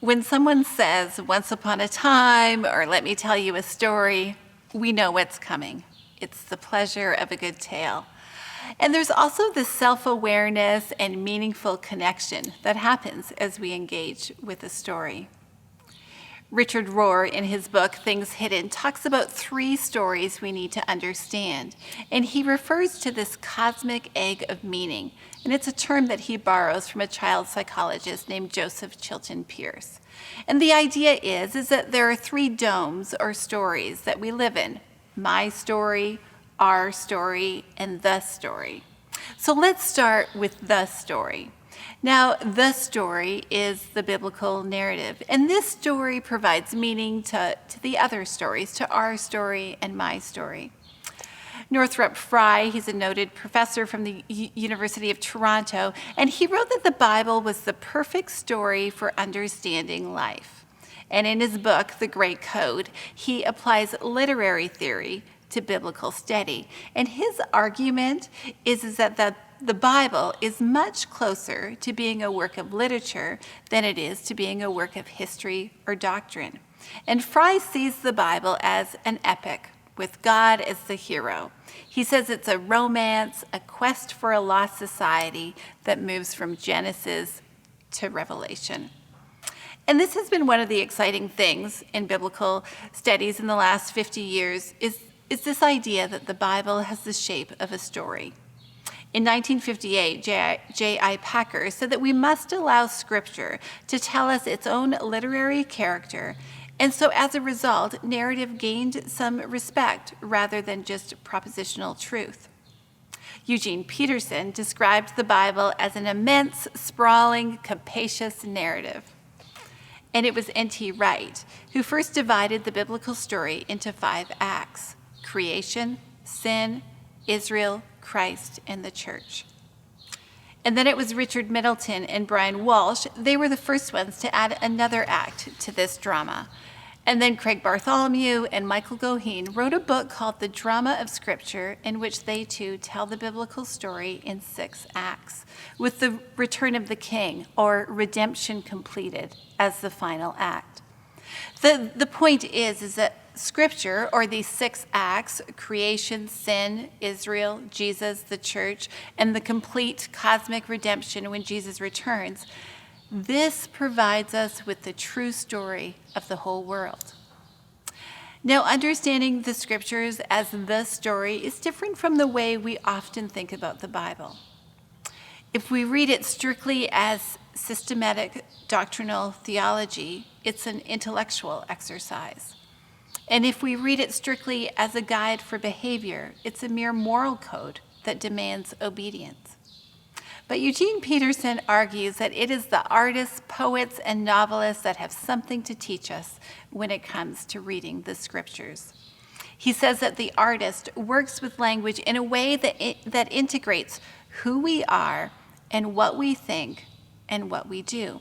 When someone says, "Once upon a time," or "Let me tell you a story," we know what's coming. It's the pleasure of a good tale. And there's also this self-awareness and meaningful connection that happens as we engage with a story. Richard Rohr, in his book, Things Hidden, talks about 3 stories we need to understand. And he refers to this cosmic egg of meaning. And it's a term that he borrows from a child psychologist named Joseph Chilton Pearce. And the idea is that there are 3 domes or stories that we live in: my story, our story, and the story. So let's start with the story. Now, the story is the biblical narrative, and this story provides meaning to the other stories, to our story and my story. Northrop Frye, he's a noted professor from the University of Toronto, and he wrote that the Bible was the perfect story for understanding life. And in his book, The Great Code, he applies literary theory to biblical study. And his argument is that the Bible is much closer to being a work of literature than it is to being a work of history or doctrine. And Frye sees the Bible as an epic, with God as the hero. He says it's a romance, a quest for a lost society that moves from Genesis to Revelation. And this has been one of the exciting things in biblical studies in the last 50 years is this idea that the Bible has the shape of a story. In 1958, J.I. Packer said that we must allow Scripture to tell us its own literary character, and so as a result, narrative gained some respect rather than just propositional truth. Eugene Peterson described the Bible as an immense, sprawling, capacious narrative. And it was N.T. Wright who first divided the biblical story into 5 acts: creation, sin, Israel, Christ, and the church. And then it was Richard Middleton and Brian Walsh. They were the first ones to add another act to this drama. And then Craig Bartholomew and Michael Goheen wrote a book called The Drama of Scripture, in which they too tell the biblical story in 6 acts, with the return of the king, or redemption completed, as the final act. The point is that Scripture, or these 6 acts, creation, sin, Israel, Jesus, the church, and the complete cosmic redemption when Jesus returns, this provides us with the true story of the whole world. Now, understanding the Scriptures as the story is different from the way we often think about the Bible. If we read it strictly as systematic doctrinal theology, it's an intellectual exercise. And if we read it strictly as a guide for behavior, it's a mere moral code that demands obedience. But Eugene Peterson argues that it is the artists, poets, and novelists that have something to teach us when it comes to reading the Scriptures. He says that the artist works with language in a way that integrates who we are and what we think and what we do.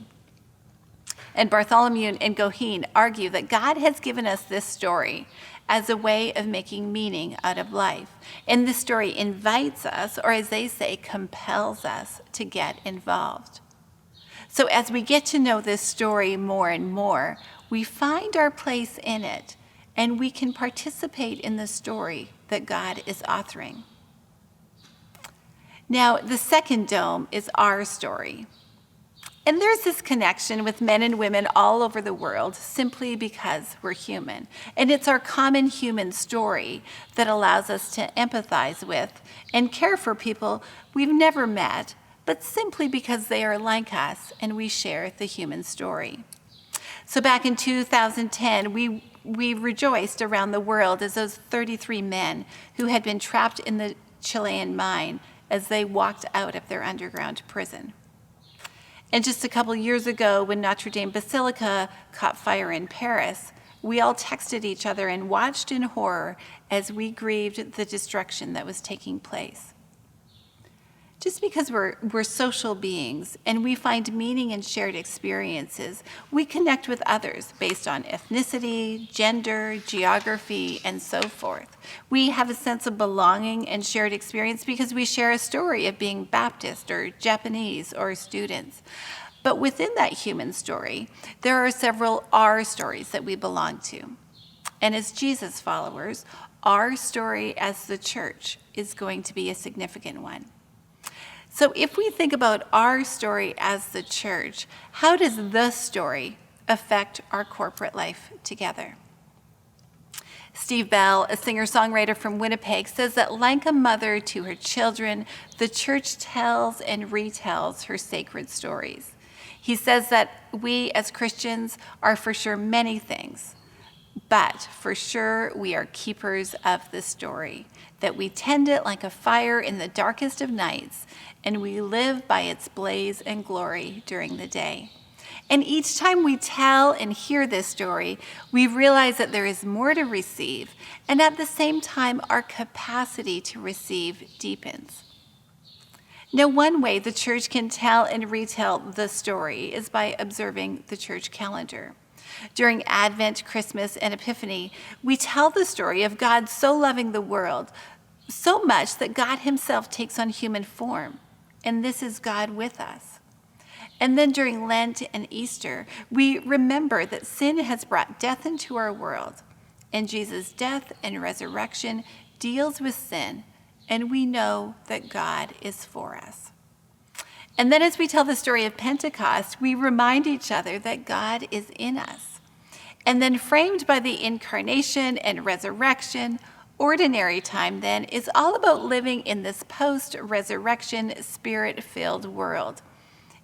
And Bartholomew and Goheen argue that God has given us this story as a way of making meaning out of life. And this story invites us, or as they say, compels us to get involved. So as we get to know this story more and more, we find our place in it, and we can participate in the story that God is authoring. Now, the second dome is our story. And there's this connection with men and women all over the world simply because we're human. And it's our common human story that allows us to empathize with and care for people we've never met, but simply because they are like us and we share the human story. So back in 2010, we rejoiced around the world as those 33 men who had been trapped in the Chilean mine as they walked out of their underground prison. And just a couple years ago, when Notre Dame Basilica caught fire in Paris, we all texted each other and watched in horror as we grieved the destruction that was taking place. Just because we're social beings and we find meaning in shared experiences, we connect with others based on ethnicity, gender, geography, and so forth. We have a sense of belonging and shared experience because we share a story of being Baptist or Japanese or students. But within that human story, there are several our stories that we belong to. And as Jesus followers, our story as the church is going to be a significant one. So if we think about our story as the church, how does the story affect our corporate life together? Steve Bell, a singer-songwriter from Winnipeg, says that like a mother to her children, the church tells and retells her sacred stories. He says that we as Christians are for sure many things, but for sure we are keepers of the story, that we tend it like a fire in the darkest of nights, and we live by its blaze and glory during the day. And each time we tell and hear this story, we realize that there is more to receive, and at the same time, our capacity to receive deepens. Now, one way the church can tell and retell the story is by observing the church calendar. During Advent, Christmas, and Epiphany, we tell the story of God so loving the world, so much that God himself takes on human form, and this is God with us. And then during Lent and Easter, we remember that sin has brought death into our world, and Jesus' death and resurrection deals with sin, and we know that God is for us. And then as we tell the story of Pentecost, we remind each other that God is in us. And then framed by the incarnation and resurrection, ordinary time then is all about living in this post-resurrection, spirit-filled world,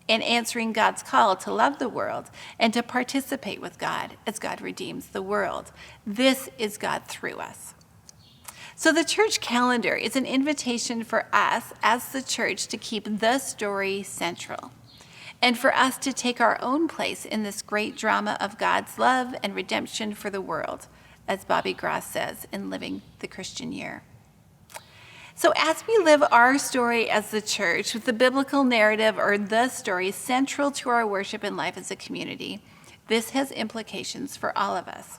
and answering God's call to love the world and to participate with God as God redeems the world. This is God through us. So the church calendar is an invitation for us as the church to keep the story central, and for us to take our own place in this great drama of God's love and redemption for the world, as Bobby Gross says in Living the Christian Year. So as we live our story as the church, with the biblical narrative or the story central to our worship and life as a community, this has implications for all of us.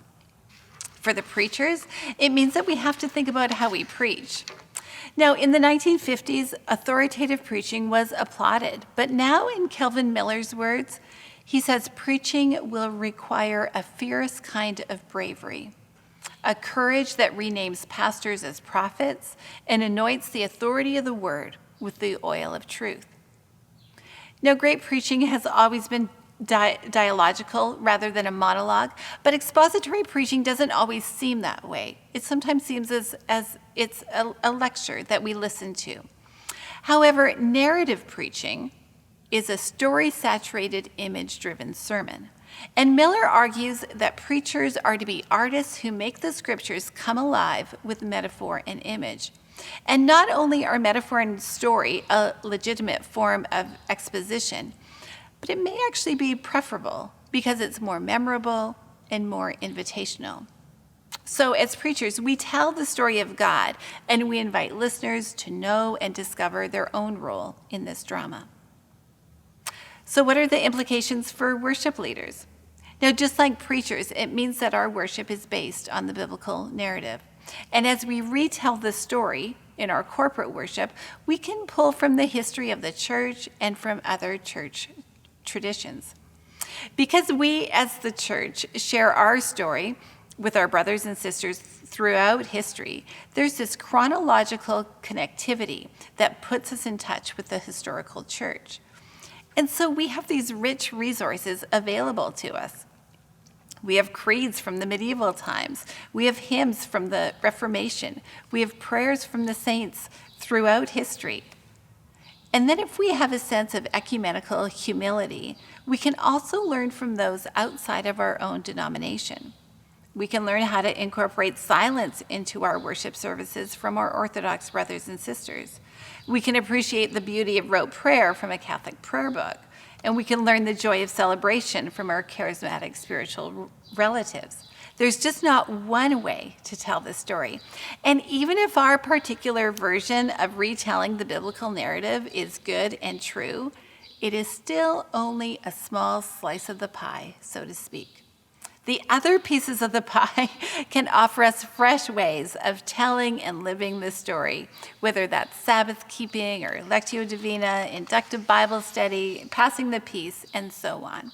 For the preachers, it means that we have to think about how we preach. Now, in the 1950s, authoritative preaching was applauded, but now in Kelvin Miller's words, he says preaching will require a fierce kind of bravery, a courage that renames pastors as prophets and anoints the authority of the word with the oil of truth. Now, great preaching has always been dialogical rather than a monologue, but expository preaching doesn't always seem that way. It sometimes seems as it's a lecture that we listen to. However, narrative preaching is a story-saturated, image-driven sermon. And Miller argues that preachers are to be artists who make the scriptures come alive with metaphor and image. And not only are metaphor and story a legitimate form of exposition, but it may actually be preferable because it's more memorable and more invitational. So as preachers, we tell the story of God, and we invite listeners to know and discover their own role in this drama. So what are the implications for worship leaders? Now, just like preachers, it means that our worship is based on the biblical narrative. And as we retell the story in our corporate worship, we can pull from the history of the church and from other church traditions. Because we as the church share our story with our brothers and sisters throughout history, there's this chronological connectivity that puts us in touch with the historical church. And so we have these rich resources available to us. We have creeds from the medieval times. We have hymns from the Reformation. We have prayers from the saints throughout history. And then if we have a sense of ecumenical humility, we can also learn from those outside of our own denomination. We can learn how to incorporate silence into our worship services from our Orthodox brothers and sisters. We can appreciate the beauty of rote prayer from a Catholic prayer book, and we can learn the joy of celebration from our charismatic spiritual relatives. There's just not one way to tell this story. And even if our particular version of retelling the biblical narrative is good and true, it is still only a small slice of the pie, so to speak. The other pieces of the pie can offer us fresh ways of telling and living this story, whether that's Sabbath keeping or Lectio Divina, inductive Bible study, passing the peace, and so on.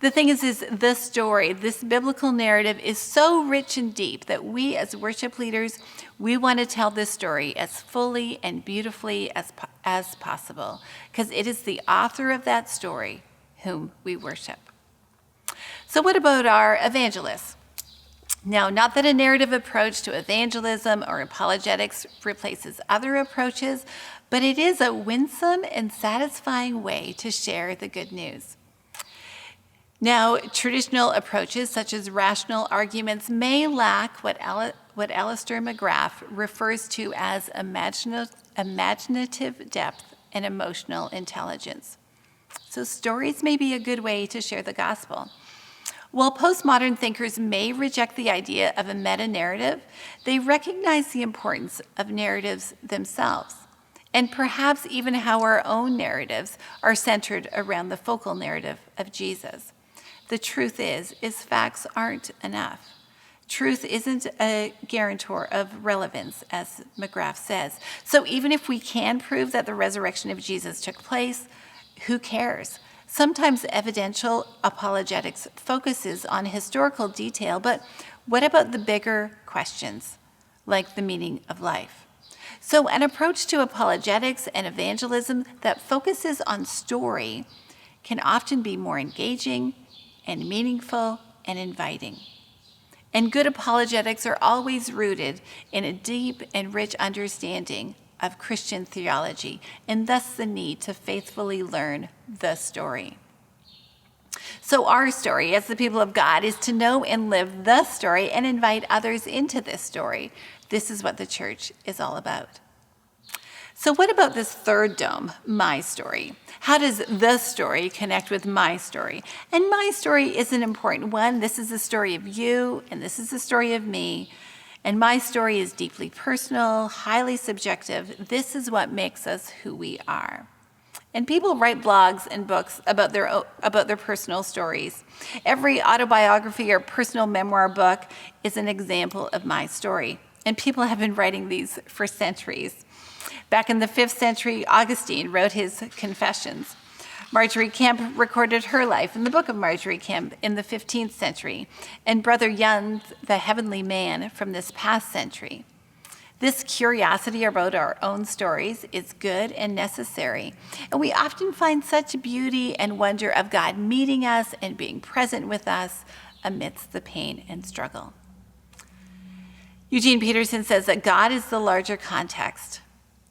The thing is this story, this biblical narrative is so rich and deep that we as worship leaders, we want to tell this story as fully and beautifully as possible, because it is the author of that story whom we worship. So what about our evangelists? Now, not that a narrative approach to evangelism or apologetics replaces other approaches, but it is a winsome and satisfying way to share the good news. Now, traditional approaches such as rational arguments may lack what Alistair McGrath refers to as imaginative depth and emotional intelligence. So stories may be a good way to share the gospel. While postmodern thinkers may reject the idea of a meta-narrative, they recognize the importance of narratives themselves, and perhaps even how our own narratives are centered around the focal narrative of Jesus. The truth is facts aren't enough. Truth isn't a guarantor of relevance, as McGrath says. So even if we can prove that the resurrection of Jesus took place, who cares? Sometimes evidential apologetics focuses on historical detail, but what about the bigger questions, like the meaning of life? So an approach to apologetics and evangelism that focuses on story can often be more engaging and meaningful and inviting. And good apologetics are always rooted in a deep and rich understanding of Christian theology, and thus the need to faithfully learn the story. So our story as the people of God is to know and live the story and invite others into this story. This is what the church is all about. So what about this third dome, my story? How does the story connect with my story? And my story is an important one. This is the story of you, and this is the story of me. And my story is deeply personal, highly subjective. This is what makes us who we are. And people write blogs and books about their personal stories. Every autobiography or personal memoir book is an example of my story. And people have been writing these for centuries. Back in the 5th century, Augustine wrote his Confessions. Marjorie Kemp recorded her life in the Book of Marjorie Kemp in the 15th century, and Brother Young's The Heavenly Man from this past century. This curiosity about our own stories is good and necessary, and we often find such beauty and wonder of God meeting us and being present with us amidst the pain and struggle. Eugene Peterson says that God is the larger context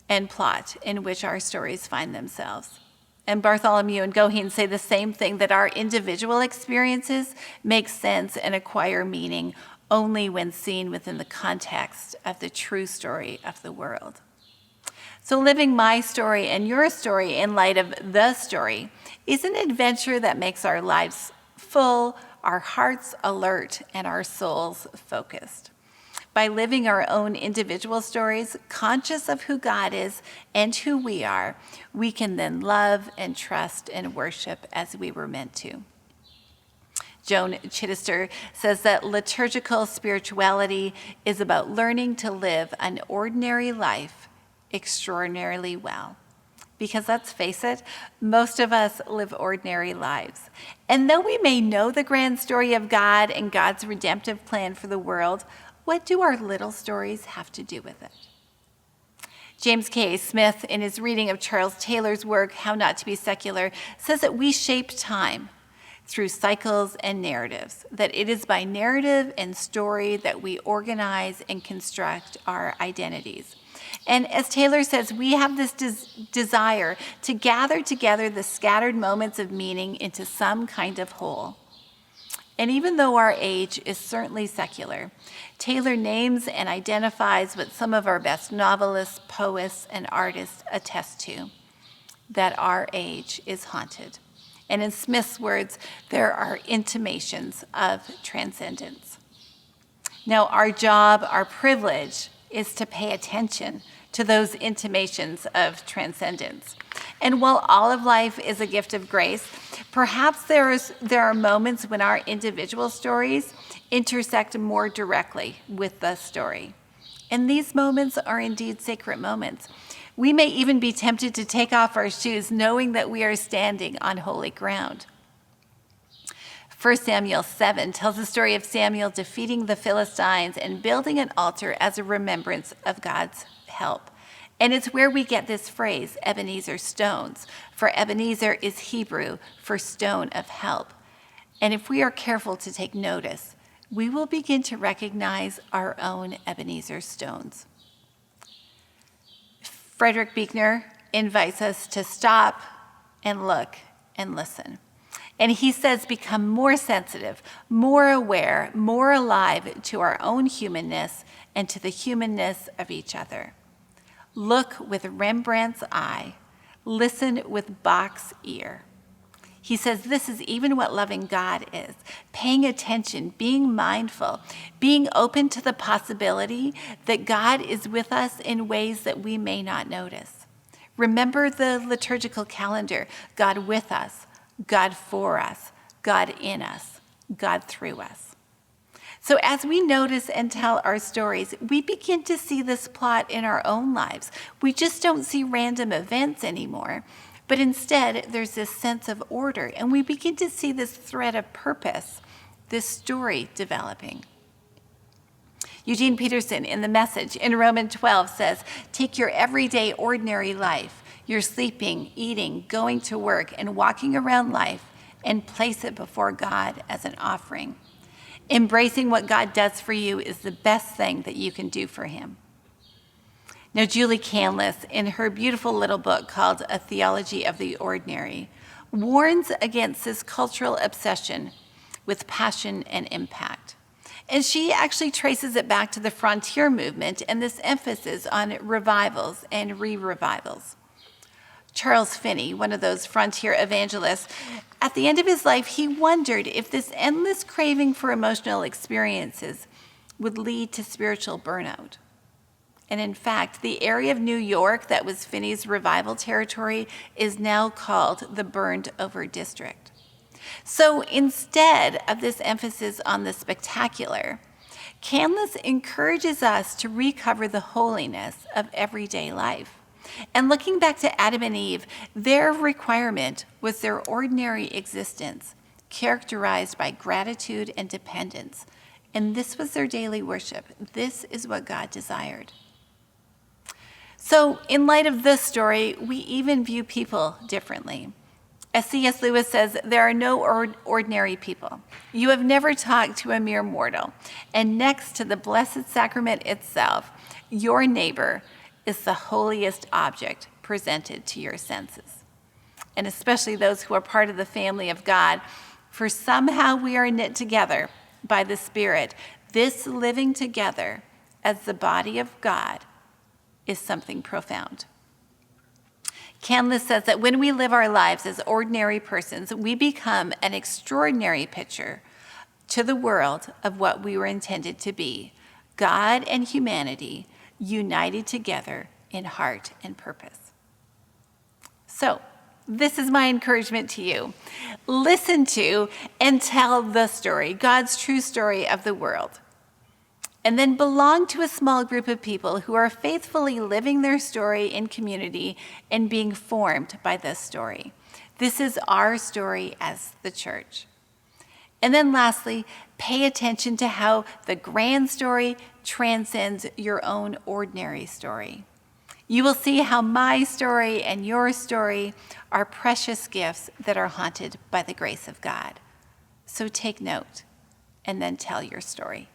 and plot in which our stories find themselves. And Bartholomew and Goheen say the same thing, that our individual experiences make sense and acquire meaning only when seen within the context of the true story of the world. So living my story and your story in light of the story is an adventure that makes our lives full, our hearts alert, and our souls focused. By living our own individual stories, conscious of who God is and who we are, we can then love and trust and worship as we were meant to. Joan Chittister says that liturgical spirituality is about learning to live an ordinary life extraordinarily well. Because let's face it, most of us live ordinary lives. And though we may know the grand story of God and God's redemptive plan for the world, what do our little stories have to do with it? James K. Smith, in his reading of Charles Taylor's work, How Not to Be Secular, says that we shape time through cycles and narratives, that it is by narrative and story that we organize and construct our identities. And as Taylor says, we have this desire to gather together the scattered moments of meaning into some kind of whole. And even though our age is certainly secular, Taylor names and identifies what some of our best novelists, poets, and artists attest to, that our age is haunted. And in Smith's words, there are intimations of transcendence. Now, our job, our privilege, is to pay attention to those intimations of transcendence. And while all of life is a gift of grace, perhaps there are moments when our individual stories intersect more directly with the story. And these moments are indeed sacred moments. We may even be tempted to take off our shoes knowing that we are standing on holy ground. 1 Samuel 7 tells the story of Samuel defeating the Philistines and building an altar as a remembrance of God's help. And it's where we get this phrase, Ebenezer stones, for Ebenezer is Hebrew for stone of help. And if we are careful to take notice, we will begin to recognize our own Ebenezer stones. Frederick Buechner invites us to stop and look and listen. And he says, become more sensitive, more aware, more alive to our own humanness and to the humanness of each other. Look with Rembrandt's eye, listen with Bach's ear. He says this is even what loving God is, paying attention, being mindful, being open to the possibility that God is with us in ways that we may not notice. Remember the liturgical calendar, God with us, God for us, God in us, God through us. So as we notice and tell our stories, we begin to see this plot in our own lives. We just don't see random events anymore, but instead there's this sense of order, and we begin to see this thread of purpose, this story developing. Eugene Peterson in The Message in Romans 12 says, take your everyday ordinary life, your sleeping, eating, going to work, and walking around life, and place it before God as an offering. Embracing what God does for you is the best thing that you can do for him. Now, Julie Canlis, in her beautiful little book called A Theology of the Ordinary, warns against this cultural obsession with passion and impact. And she actually traces it back to the frontier movement and this emphasis on revivals and re-revivals. Charles Finney, one of those frontier evangelists, at the end of his life, he wondered if this endless craving for emotional experiences would lead to spiritual burnout. And in fact, the area of New York that was Finney's revival territory is now called the Burned Over District. So instead of this emphasis on the spectacular, Canlis encourages us to recover the holiness of everyday life. And looking back to Adam and Eve, their requirement was their ordinary existence, characterized by gratitude and dependence. And this was their daily worship. This is what God desired. So, in light of this story, we even view people differently. As C.S. Lewis says, there are no ordinary people. You have never talked to a mere mortal. And next to the Blessed Sacrament itself, your neighbor is the holiest object presented to your senses. And especially those who are part of the family of God, for somehow we are knit together by the Spirit. This living together as the body of God is something profound. Canlis says that when we live our lives as ordinary persons, we become an extraordinary picture to the world of what we were intended to be, God and humanity united together in heart and purpose. So, this is my encouragement to you. Listen to and tell the story, God's true story of the world. And then belong to a small group of people who are faithfully living their story in community and being formed by this story. This is our story as the church. And then lastly, pay attention to how the grand story transcends your own ordinary story. You will see how my story and your story are precious gifts that are haunted by the grace of God. So take note and then tell your story.